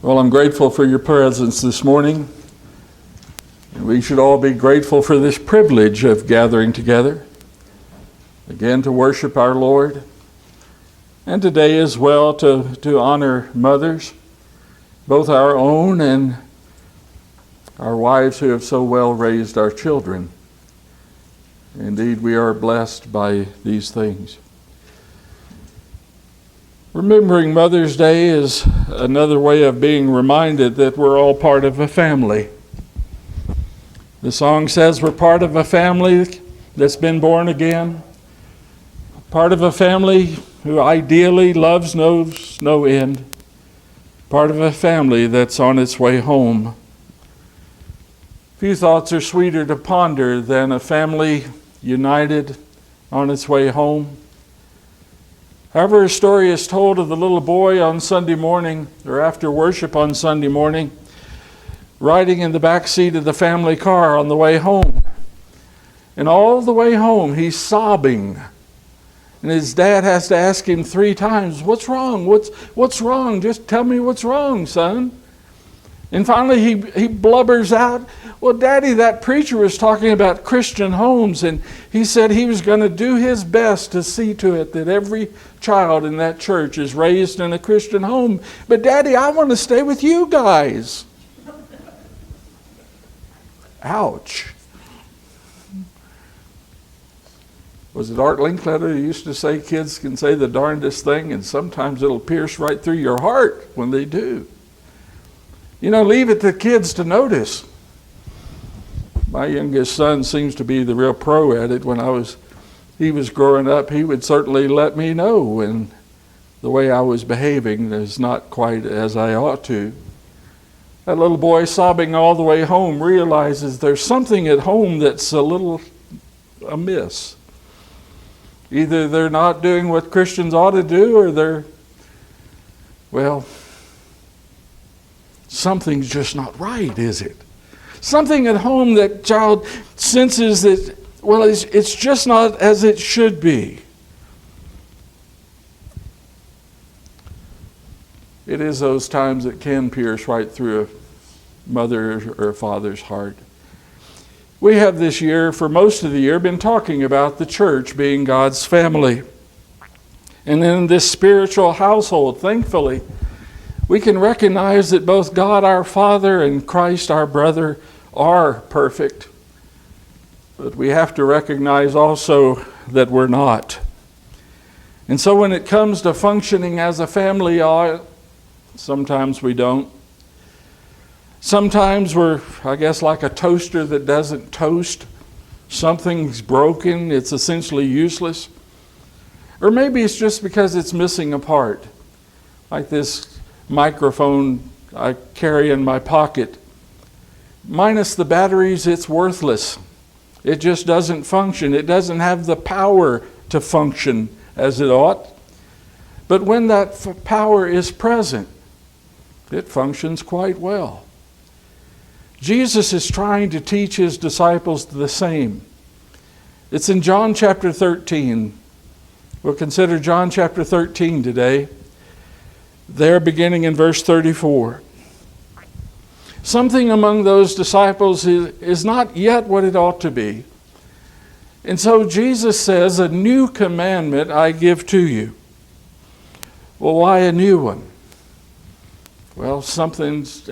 Well, I'm grateful for your presence this morning. And we should all be grateful for this privilege of gathering together, again to worship our Lord, and today as well to honor mothers, both our own and our wives who have so well raised our children. Indeed, we are blessed by these things. Remembering Mother's Day is another way of being reminded that we're all part of a family. The song says we're part of a family that's been born again, part of a family who ideally loves knows no end, part of a family that's on its way home. Few thoughts are sweeter to ponder than a family united on its way home. However, a story is told of the little boy on Sunday morning, or after worship on Sunday morning, riding in the back seat of the family car on the way home. And all the way home, he's sobbing. And his dad has to ask him 3 times, "What's wrong? What's wrong? Just tell me what's wrong, son." And finally he blubbers out, "Well, Daddy, that preacher was talking about Christian homes, and he said he was going to do his best to see to it that every child in that church is raised in a Christian home. But Daddy, I want to stay with you guys." Ouch. Was it Art Linkletter who used to say kids can say the darndest thing and sometimes it'll pierce right through your heart when they do? You know, leave it to kids to notice. My youngest son seems to be the real pro at it. When he was growing up, he would certainly let me know when the way I was behaving is not quite as I ought to. That little boy sobbing all the way home realizes there's something at home that's a little amiss. Either they're not doing what Christians ought to do, or something's just not right, is it? Something at home that child senses that, it's just not as it should be. It is those times that can pierce right through a mother or a father's heart. We have this year, for most of the year, been talking about the church being God's family. And in this spiritual household, thankfully, we can recognize that both God our Father and Christ our brother are perfect. But we have to recognize also that we're not. And so when it comes to functioning as a family, sometimes we don't. Sometimes we're, like a toaster that doesn't toast. Something's broken, it's essentially useless. Or maybe it's just because it's missing a part. Like this microphone I carry in my pocket. Minus the batteries, it's worthless. It just doesn't function. It doesn't have the power to function as it ought. But when that power is present, it functions quite well. Jesus is trying to teach his disciples the same. It's in John chapter 13. We'll consider John chapter 13 today. There, beginning in verse 34. Something among those disciples is not yet what it ought to be. And so Jesus says, "A new commandment I give to you." Well, why a new one? Well, something's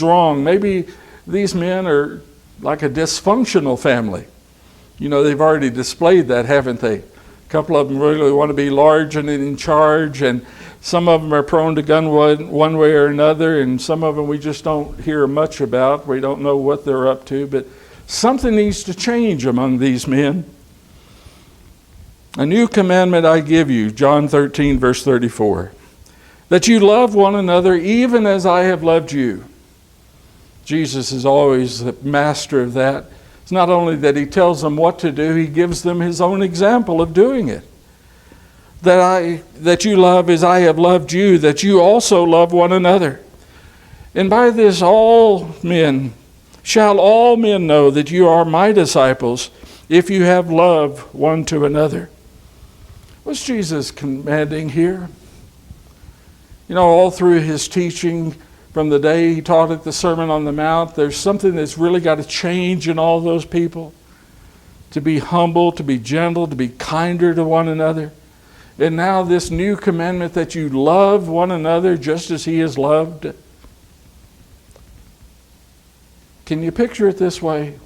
wrong. Maybe these men are like a dysfunctional family. You know, they've already displayed that, haven't they? A couple of them really want to be large and in charge, and some of them are prone to gun one way or another, and some of them we just don't hear much about. We don't know what they're up to, but something needs to change among these men. "A new commandment I give you," John 13, verse 34, "that you love one another even as I have loved you." Jesus is always the master of that. It's not only that he tells them what to do, he gives them his own example of doing it. That you love as I have loved you, that you also love one another. And by this shall all men know that you are my disciples, if you have love one to another. What's Jesus commanding here? You know, all through his teaching, from the day he taught at the Sermon on the Mount, there's something that's really got to change in all those people. To be humble, to be gentle, to be kinder to one another. And now this new commandment that you love one another just as he is loved. Can you picture it this way?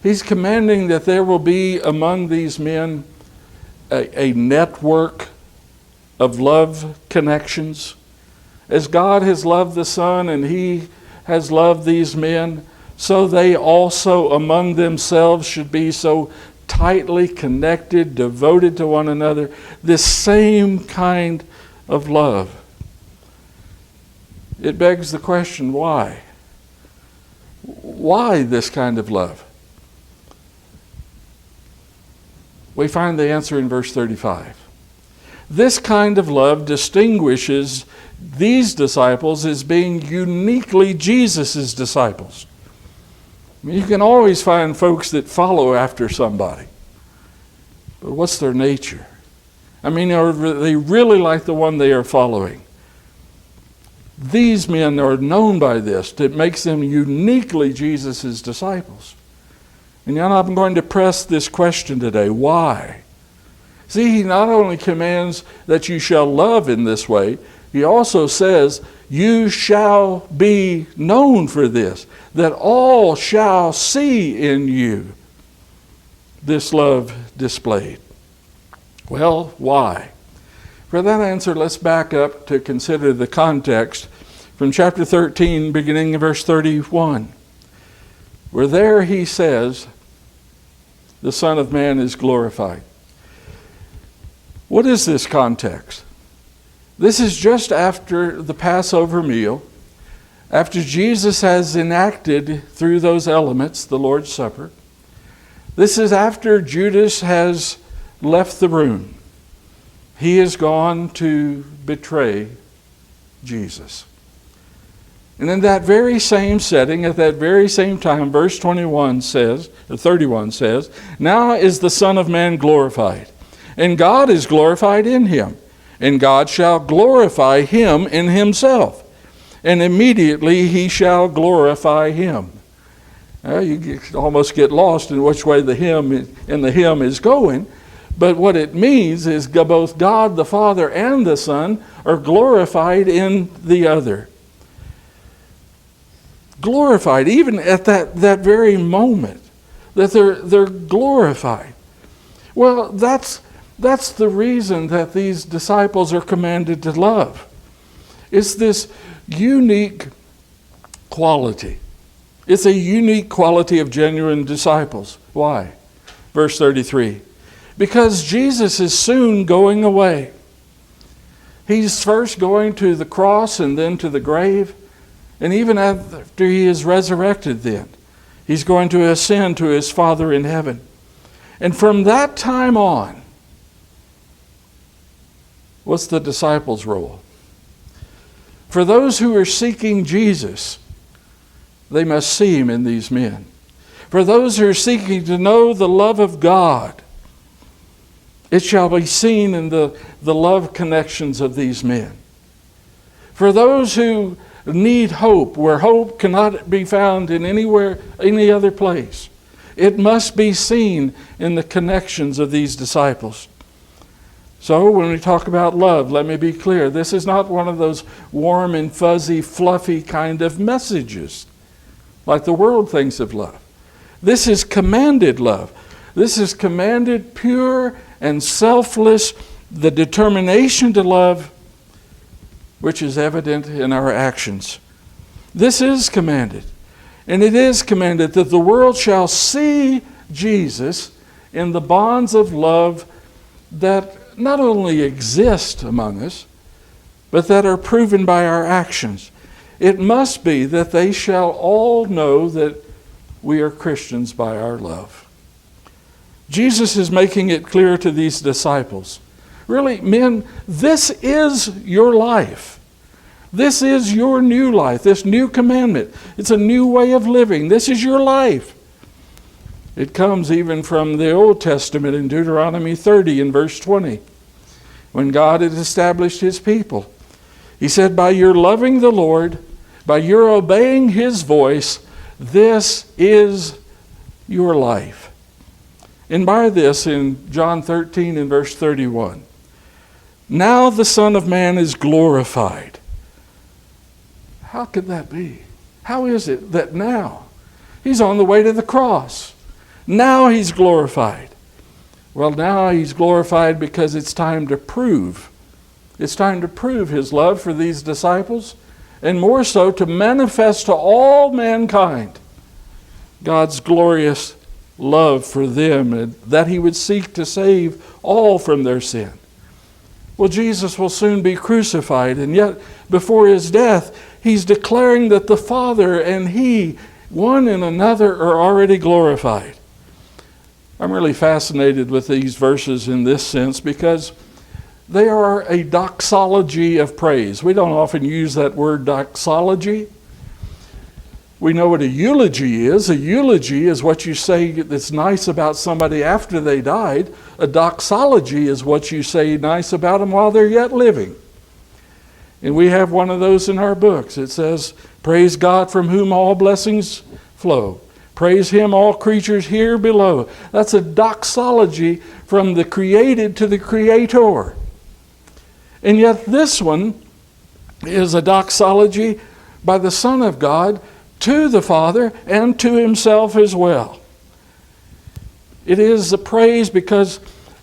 He's commanding that there will be among these men a network of love connections. As God has loved the Son and he has loved these men, so they also among themselves should be so tightly connected, devoted to one another, this same kind of love. It begs the question, why? Why this kind of love? We find the answer in verse 35. This kind of love distinguishes these disciples as being uniquely Jesus' disciples. I mean, you can always find folks that follow after somebody. But what's their nature? I mean, are they really like the one they are following? These men are known by this. That makes them uniquely Jesus' disciples. And yet I'm going to press this question today. Why? See, he not only commands that you shall love in this way, he also says, you shall be known for this, that all shall see in you this love displayed. Well, why? For that answer, let's back up to consider the context from chapter 13, beginning in verse 31. Where there he says, the Son of Man is glorified. What is this context? This is just after the Passover meal, after Jesus has enacted through those elements the Lord's Supper. This is after Judas has left the room. He has gone to betray Jesus. And in that very same setting, at that very same time, verse 31 says, or 31 says, now is the Son of Man glorified, and God is glorified in him, and God shall glorify him in himself, and immediately he shall glorify him. You almost get lost in which way the hymn is going, but what it means is both God the Father and the Son are glorified in the other. Glorified, even at that very moment, that they're glorified. Well, that's the reason that these disciples are commanded to love. It's this unique quality. It's a unique quality of genuine disciples. Why? Verse 33. Because Jesus is soon going away. He's first going to the cross and then to the grave. And even after he is resurrected then, he's going to ascend to his Father in heaven. And from that time on, what's the disciples' role? For those who are seeking Jesus, they must see him in these men. For those who are seeking to know the love of God, it shall be seen in the love connections of these men. For those who need hope, where hope cannot be found in any other place, it must be seen in the connections of these disciples. So when we talk about love, let me be clear. This is not one of those warm and fuzzy, fluffy kind of messages like the world thinks of love. This is commanded love. This is commanded, pure and selfless, the determination to love, which is evident in our actions. This is commanded. And it is commanded that the world shall see Jesus in the bonds of love that not only exist among us, but that are proven by our actions. It must be that they shall all know that we are Christians by our love. Jesus is making it clear to these disciples. Really, men, this is your life. This is your new life, this new commandment. It's a new way of living. This is your life. It comes even from the Old Testament in Deuteronomy 30 and verse 20. When God had established his people, He said, by your loving the Lord, by your obeying his voice, this is your life. And by this, in John 13 and verse 31, now the Son of Man is glorified. How could that be? How is it that now? He's on the way to the cross. Now he's glorified. Well, now he's glorified because it's time to prove. It's time to prove his love for these disciples, and more so to manifest to all mankind God's glorious love for them, and that he would seek to save all from their sin. Well, Jesus will soon be crucified, and yet before his death, he's declaring that the Father and he, one and another, are already glorified. I'm really fascinated with these verses in this sense because they are a doxology of praise. We don't often use that word doxology. We know what a eulogy is. A eulogy is what you say that's nice about somebody after they died. A doxology is what you say nice about them while they're yet living. And we have one of those in our books. It says, praise God from whom all blessings flow. Praise him, all creatures here below. That's a doxology from the created to the creator. And yet this one is a doxology by the Son of God to the Father and to himself as well. It is a praise because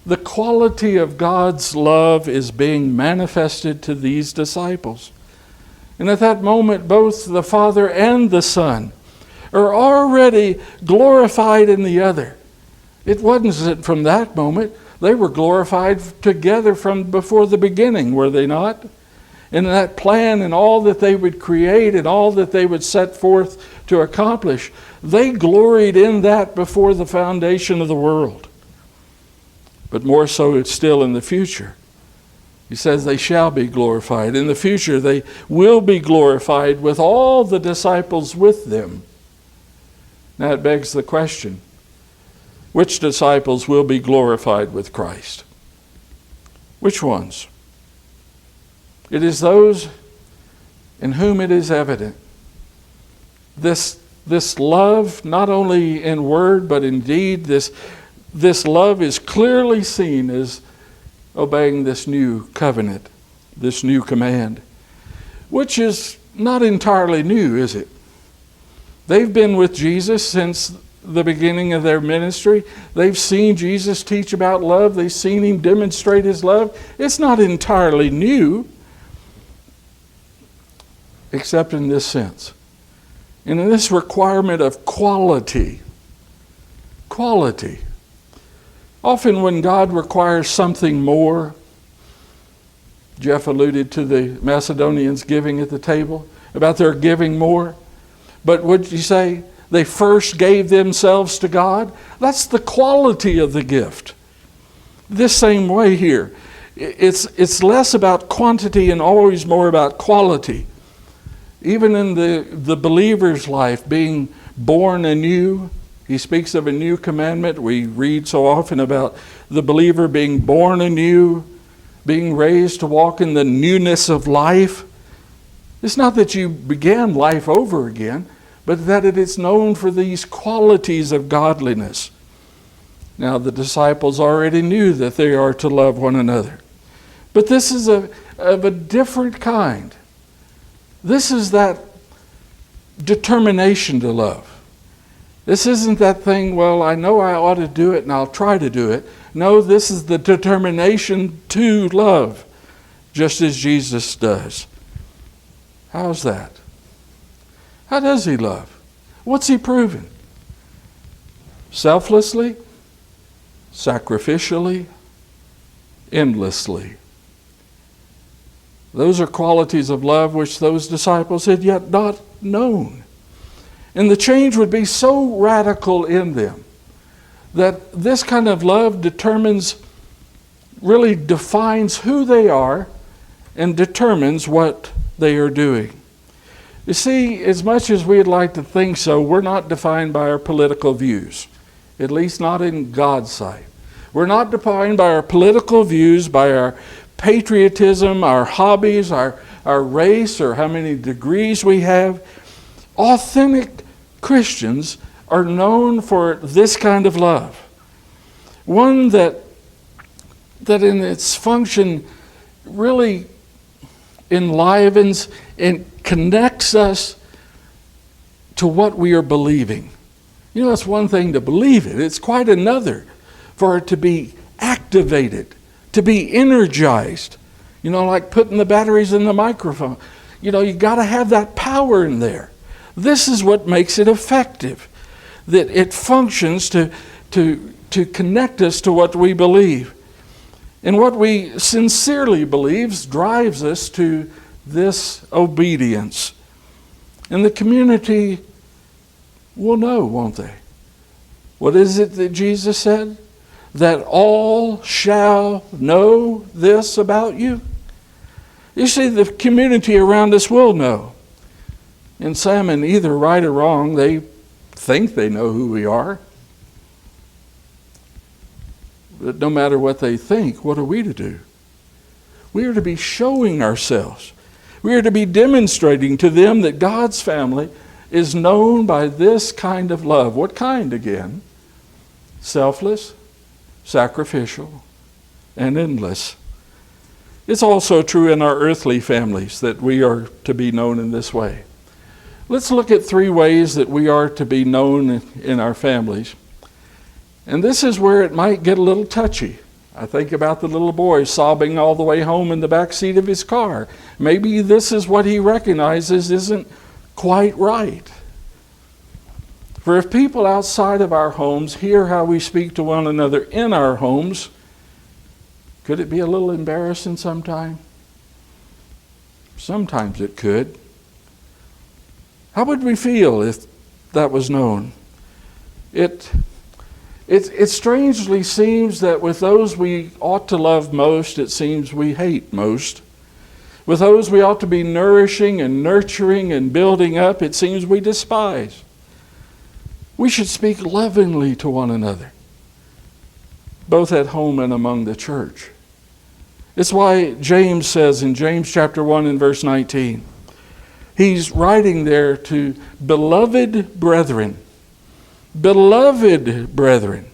the quality of God's love is being manifested to these disciples. And at that moment, both the Father and the Son are already glorified in the other. It wasn't from that moment. They were glorified together from before the beginning, were they not? And that plan and all that they would create and all that they would set forth to accomplish, they gloried in that before the foundation of the world. But more so, it's still in the future. He says they shall be glorified. In the future, they will be glorified with all the disciples with them. Now it begs the question, which disciples will be glorified with Christ? Which ones? It is those in whom it is evident. This love, not only in word but in deed, this love is clearly seen as obeying this new covenant, this new command, which is not entirely new, is it? They've been with Jesus since the beginning of their ministry. They've seen Jesus teach about love. They've seen him demonstrate his love. It's not entirely new, except in this sense. And in this requirement of quality. Quality. Often when God requires something more, Jeff alluded to the Macedonians giving at the table, about their giving more. But would you say they first gave themselves to God? That's the quality of the gift. This same way here. It's less about quantity and always more about quality. Even in the believer's life, being born anew, he speaks of a new commandment. We read so often about the believer being born anew, being raised to walk in the newness of life. It's not that you began life over again, but that it is known for these qualities of godliness. Now, the disciples already knew that they are to love one another. But this is of a different kind. This is that determination to love. This isn't that thing, well, I know I ought to do it and I'll try to do it. No, this is the determination to love, just as Jesus does. How's that? How does he love? What's he proven? Selflessly, sacrificially, endlessly. Those are qualities of love which those disciples had yet not known. And the change would be so radical in them that this kind of love really defines who they are and determines what they are doing. You see, as much as we'd like to think so, we're not defined by our political views, at least not in God's sight. We're not defined by our political views, by our patriotism, our hobbies, our our race or how many degrees we have. Authentic Christians are known for this kind of love. One that in its function really enlivens and connects us to what we are believing. You know, it's one thing to believe it. It's quite another for it to be activated, to be energized. You know, like putting the batteries in the microphone. You know, you got to have that power in there. This is what makes it effective, that it functions to connect us to what we believe. And what we sincerely believe drives us to this obedience. And the community will know, won't they? What is it that Jesus said? That all shall know this about you. You see, the community around us will know. And Salmon, either right or wrong, they think they know who we are. But no matter what they think, what are we to do? We are to be showing ourselves. We are to be demonstrating to them that God's family is known by this kind of love. What kind again? Selfless, sacrificial, and endless. It's also true in our earthly families that we are to be known in this way. Let's look at 3 ways that we are to be known in our families. And this is where it might get a little touchy. I think about the little boy sobbing all the way home in the back seat of his car. Maybe this is what he recognizes isn't quite right. For if people outside of our homes hear how we speak to one another in our homes, could it be a little embarrassing sometime? Sometimes it could. How would we feel if that was known? It strangely seems that with those we ought to love most, it seems we hate most. With those we ought to be nourishing and nurturing and building up, it seems we despise. We should speak lovingly to one another, both at home and among the church. It's why James says in James chapter 1 and verse 19, he's writing there to beloved brethren. Beloved brethren.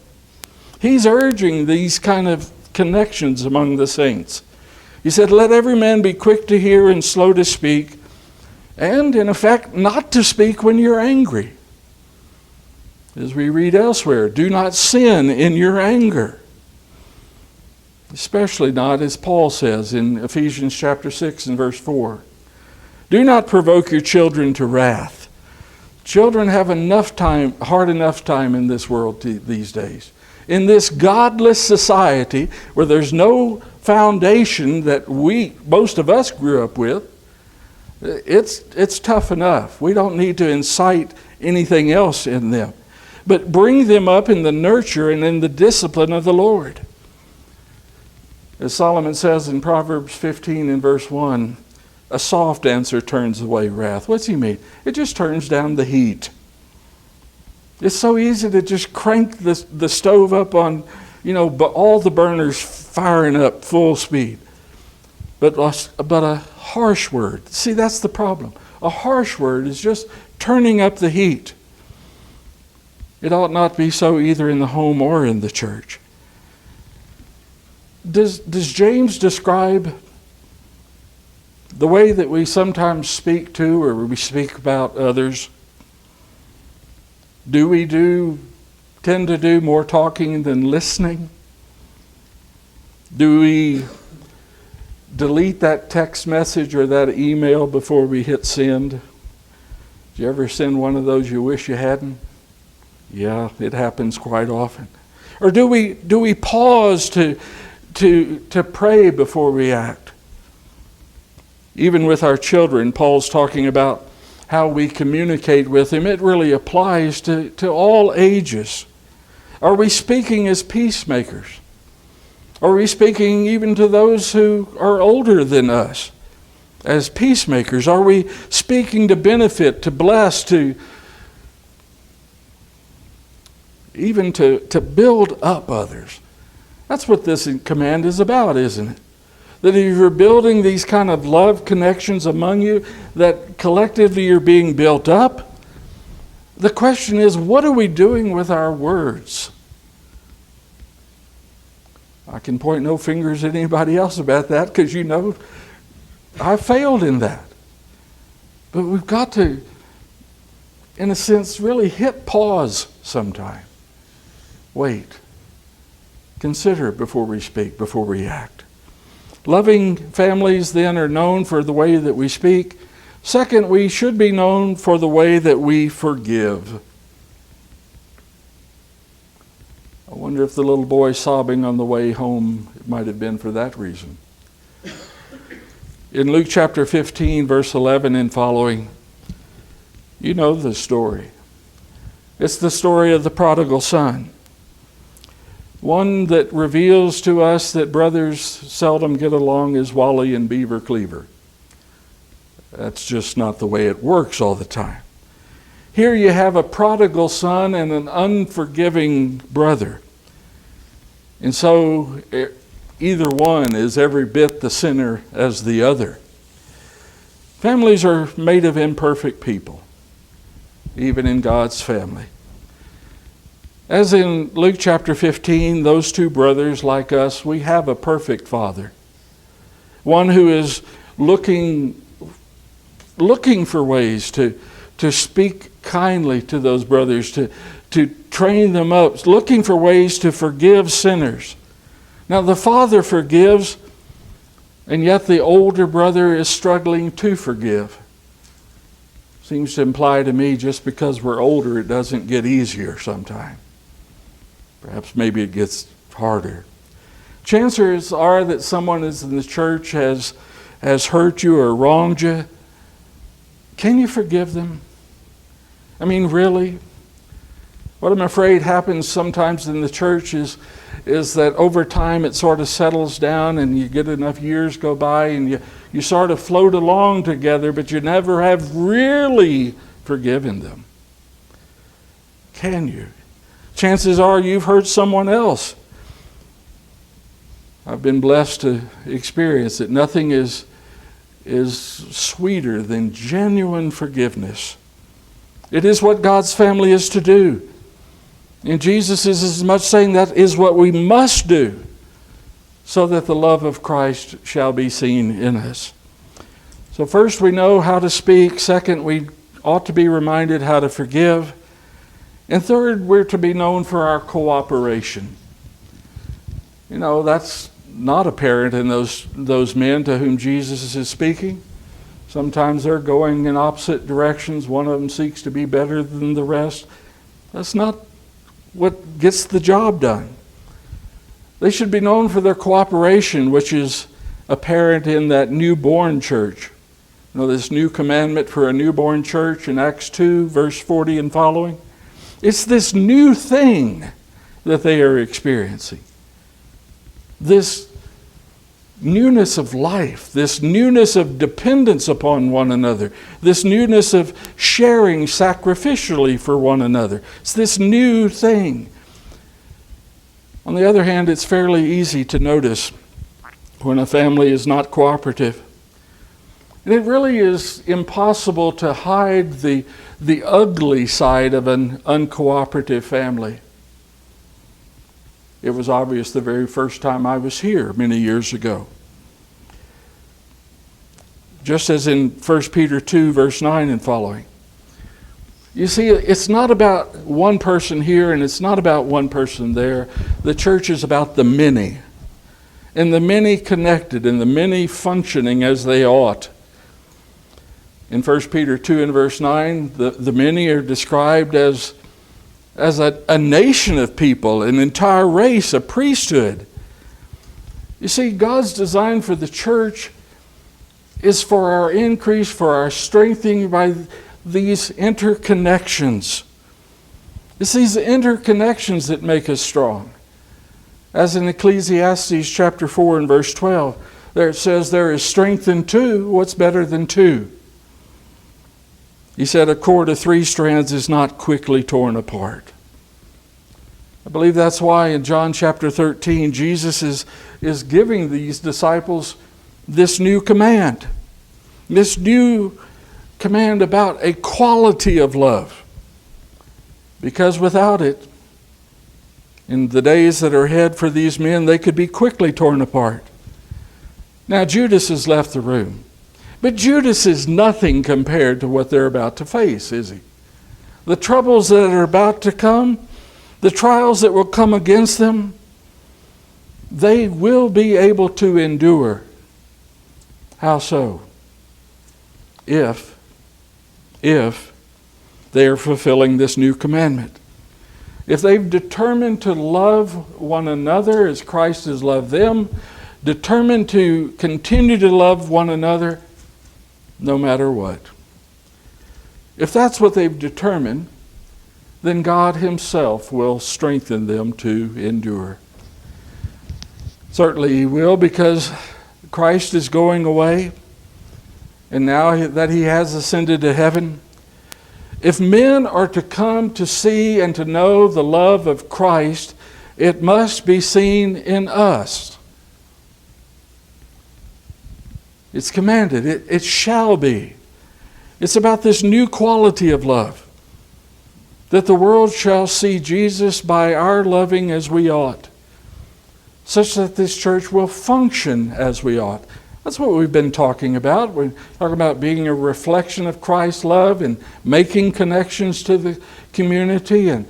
He's urging these kind of connections among the saints. He said, let every man be quick to hear and slow to speak, and in effect, not to speak when you're angry. As we read elsewhere, do not sin in your anger. Especially not, as Paul says in Ephesians chapter 6 and verse 4. Do not provoke your children to wrath. Children have hard enough time in this world these days. In this godless society where there's no foundation that most of us grew up with, it's tough enough. We don't need to incite anything else in them. But bring them up in the nurture and in the discipline of the Lord. As Solomon says in Proverbs 15 and verse 1, a soft answer turns away wrath. What's he mean? It just turns down the heat. It's so easy to just crank the stove up on, all the burners firing up full speed. But a harsh word, see, that's the problem. A harsh word is just turning up the heat. It ought not be so either in the home or in the church. Does James describe the way that we sometimes speak to or we speak about others? Do we tend to do more talking than listening? Do we delete that text message or that email before we hit send? Did you ever send one of those you wish you hadn't? Yeah, it happens quite often. Or do we pause to pray before we act? Even with our children, Paul's talking about how we communicate with them. It really applies to all ages. Are we speaking as peacemakers? Are we speaking even to those who are older than us as peacemakers? Are we speaking to benefit, to bless, even to build up others? That's what this command is about, isn't it? That if you're building these kind of love connections among you, that collectively you're being built up. The question is, what are we doing with our words? I can point no fingers at anybody else about that, because you know I failed in that. But we've got to, in a sense, really hit pause sometime. Wait. Consider before we speak, before we act. Loving families then are known for the way that we speak. Second, we should be known for the way that we forgive. I wonder if the little boy sobbing on the way home, it might have been for that reason. In Luke chapter 15, verse 11 and following, you know the story. It's the story of the prodigal son. One that reveals to us that brothers seldom get along as Wally and Beaver Cleaver. That's just not the way it works all the time. Here you have a prodigal son and an unforgiving brother. And so either one is every bit the sinner as the other. Families are made of imperfect people, even in God's family. As in Luke chapter 15, those two brothers, like us, we have a perfect father. One who is looking for ways to speak kindly to those brothers, to train them up, looking for ways to forgive sinners. Now the father forgives, and yet the older brother is struggling to forgive. Seems to imply to me just because we're older, it doesn't get easier sometimes. Perhaps maybe it gets harder. Chances are that someone is in the church has hurt you or wronged you. Can you forgive them? I mean, really? What I'm afraid happens sometimes in the church is that over time it sort of settles down, and you get enough years go by and you sort of float along together, but you never have really forgiven them. Can you? Chances are you've hurt someone else. I've been blessed to experience that nothing is sweeter than genuine forgiveness. It is what God's family is to do. And Jesus is as much saying that is what we must do, so that the love of Christ shall be seen in us. So first, we know how to speak. Second, we ought to be reminded how to forgive. And third, we're to be known for our cooperation. You know, that's not apparent in those men to whom Jesus is speaking. Sometimes they're going in opposite directions. One of them seeks to be better than the rest. That's not what gets the job done. They should be known for their cooperation, which is apparent in that newborn church. You know, this new commandment for a newborn church in Acts 2, verse 40 and following. It's this new thing that they are experiencing. This newness of life, this newness of dependence upon one another, this newness of sharing sacrificially for one another. It's this new thing. On the other hand, it's fairly easy to notice when a family is not cooperative. And it really is impossible to hide the ugly side of an uncooperative family. It was obvious the very first time I was here many years ago. Just as in 1 Peter 2, verse 9 and following. You see, it's not about one person here and it's not about one person there. The church is about the many. And the many connected and the many functioning as they ought. In 1 Peter 2 and verse 9, the many are described as a nation of people, an entire race, a priesthood. You see, God's design for the church is for our increase, for our strengthening by these interconnections. It's these interconnections that make us strong. As in Ecclesiastes chapter 4 and verse 12, there it says, there is strength in two. What's better than two? He said a cord of 3 strands is not quickly torn apart. I believe that's why in John chapter 13, Jesus is giving these disciples this new command. This new command about a quality of love. Because without it, in the days that are ahead for these men, they could be quickly torn apart. Now, Judas has left the room. But Judas is nothing compared to what they're about to face, is he? The troubles that are about to come, the trials that will come against them, they will be able to endure. How so? If they are fulfilling this new commandment. If they've determined to love one another as Christ has loved them, determined to continue to love one another no matter what. If that's what they've determined, then God himself will strengthen them to endure. Certainly he will, because Christ is going away, and now that he has ascended to heaven, if men are to come to see and to know the love of Christ, it must be seen in us. It's commanded. It shall be. It's about this new quality of love, that the world shall see Jesus by our loving as we ought, such that this church will function as we ought. That's what we've been talking about. We're talking about being a reflection of Christ's love and making connections to the community and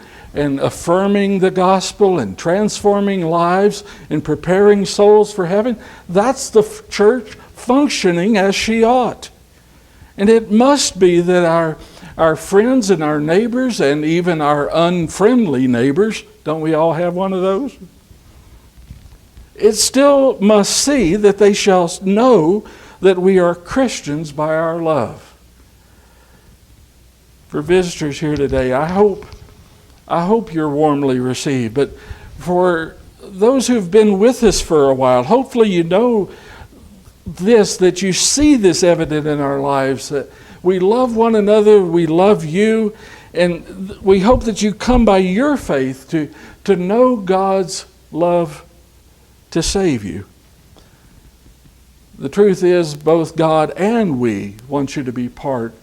affirming the gospel and transforming lives and preparing souls for heaven. That's the church functioning as she ought. And it must be that our friends and our neighbors and even our unfriendly neighbors, don't we all have one of those? It still must see that they shall know that we are Christians by our love. For visitors here today, I hope you're warmly received. But for those who've been with us for a while, hopefully you know this, that you see this evident in our lives, that we love one another, we love you, and we hope that you come by your faith to know God's love to save you. The truth is, both God and we want you to be part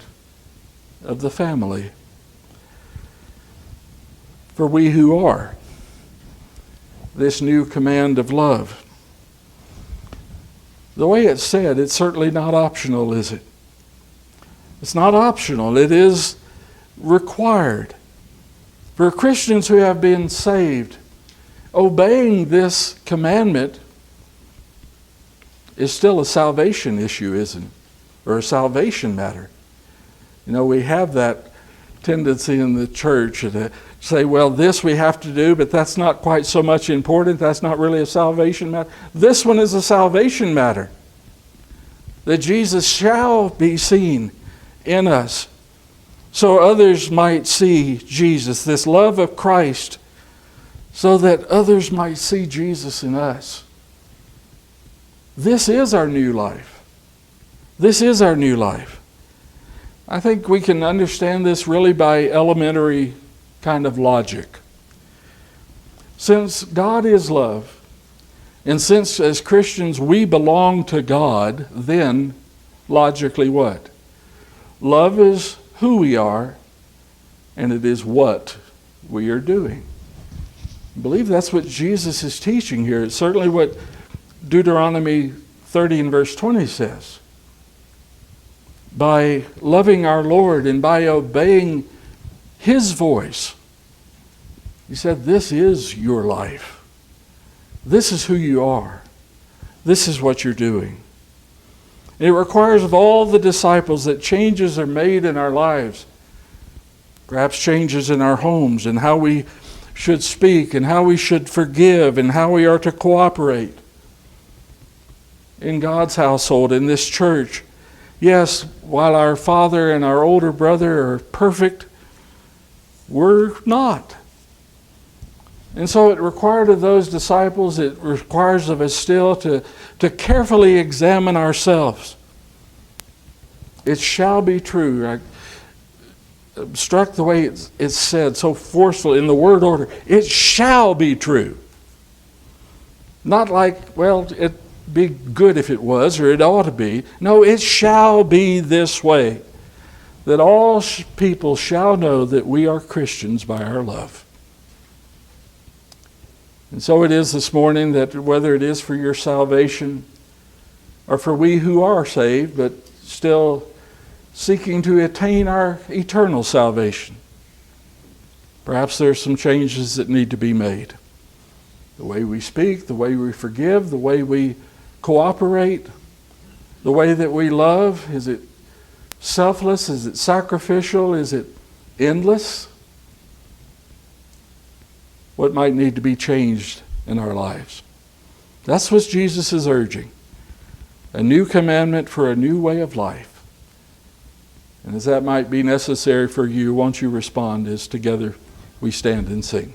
of the family. For we who are this new command of love. The way it's said, it's certainly not optional, is it? It's not optional. It is required. For Christians who have been saved, obeying this commandment is still a salvation issue, isn't it? Or a salvation matter. You know, we have that tendency in the church to say, well, this we have to do, but that's not quite so much important. That's not really a salvation matter. This one is a salvation matter. That Jesus shall be seen in us, so others might see Jesus, this love of Christ, so that others might see Jesus in us. This is our new life. This is our new life. I think we can understand this really by elementary kind of logic. Since God is love, and since as Christians we belong to God, then logically what? Love is who we are, and it is what we are doing. I believe that's what Jesus is teaching here. It's certainly what Deuteronomy 30 and verse 20 says. By loving our Lord and by obeying His voice, He said, this is your life. This is who you are. This is what you're doing. And it requires of all the disciples that changes are made in our lives. Perhaps changes in our homes and how we should speak and how we should forgive and how we are to cooperate in God's household, in this church. Yes, while our father and our older brother are perfect, we're not. And so it required of those disciples, it requires of us still to carefully examine ourselves. It shall be true. I'm struck the way it's said so forcefully in the word order. It shall be true. Not like, well, be good if it was, or it ought to be. No, it shall be this way, that all people shall know that we are Christians by our love. And so it is this morning that whether it is for your salvation or for we who are saved but still seeking to attain our eternal salvation, perhaps there are some changes that need to be made. The way we speak, the way we forgive, the way we cooperate, the way that we love. Is it selfless? Is it sacrificial? Is it endless? What might need to be changed in our lives? That's what Jesus is urging. A new commandment for a new way of life. And as that might be necessary for you, won't you respond as together we stand and sing.